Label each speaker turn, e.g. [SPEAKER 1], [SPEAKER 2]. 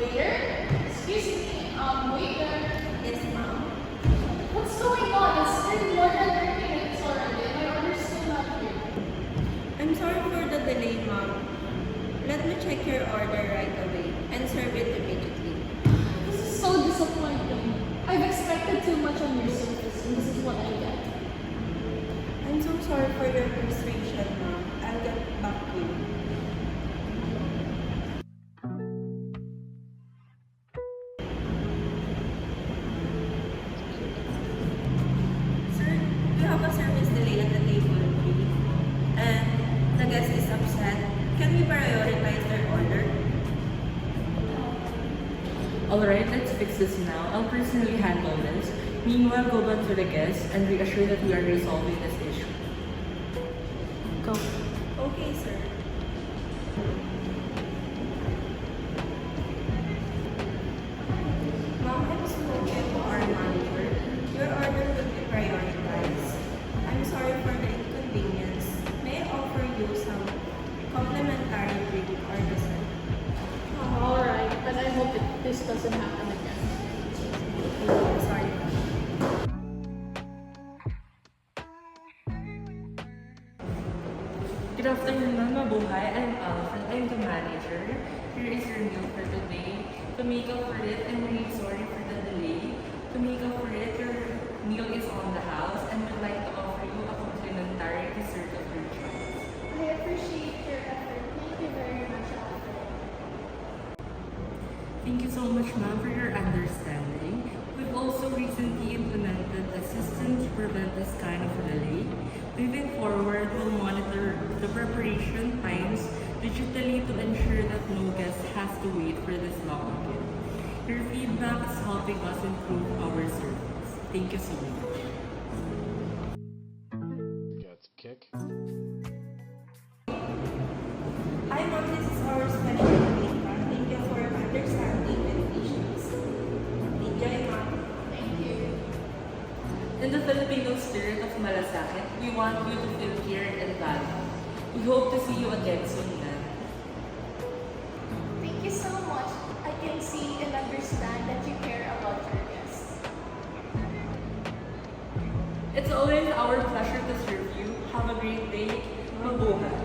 [SPEAKER 1] Waiter? Excuse me, waiter.
[SPEAKER 2] Yes, ma'am.
[SPEAKER 1] What's going on? It's been more than 30 minutes already and my order's still not here.
[SPEAKER 2] I'm sorry for the delay, ma'am. Let me check your order right away and serve it immediately.
[SPEAKER 1] This is so disappointing. I've expected too much on your service and this is what I get.
[SPEAKER 2] I'm so sorry for your frustration, ma'am. I'll get back to you. Sir, you have a service delay at the table 3 and the guest is upset. Can we prioritize their order?
[SPEAKER 3] Alright, let's fix this now. I'll personally handle this. Meanwhile, go back to the guests and reassure that we are resolving this issue. Go.
[SPEAKER 2] Okay, sir. Ma'am, I've spoken to our manager. Your order will be prioritized. I'm sorry for the inconvenience. May I offer you some complimentary drink or dessert?
[SPEAKER 1] Alright, but I hope this doesn't happen again.
[SPEAKER 2] I'm sorry.
[SPEAKER 3] Good afternoon, ma'am. Mabuhay. I'm Alfred. I'm the manager. Here is your meal for today. To make up for it, I'm really sorry for the delay. To make up for it, your meal is on the house and would like to offer you a complimentary dessert of your choice.
[SPEAKER 1] I appreciate your effort. Thank you very much, Alfred.
[SPEAKER 3] Thank you so much, ma'am, for your understanding. We've also recently implemented a system to prevent this kind of delay. Moving forward, we'll monitor the preparation times digitally to ensure that no guest has to wait for this long again. Your feedback is helping us improve our service. Thank you so much.
[SPEAKER 4] Got some kick.
[SPEAKER 2] Hi, ma'am. This is our special English. Thank you for your understanding and patience. Enjoy, ma'am.
[SPEAKER 1] Thank you.
[SPEAKER 3] In the Filipino spirit of malasakit, we want you to feel cared and valued. We hope to see you again soon, ma'am.
[SPEAKER 1] Thank you so much. I can see and understand that you care about your guests.
[SPEAKER 3] It's always our pleasure to serve you. Have a great day. Mabuhay.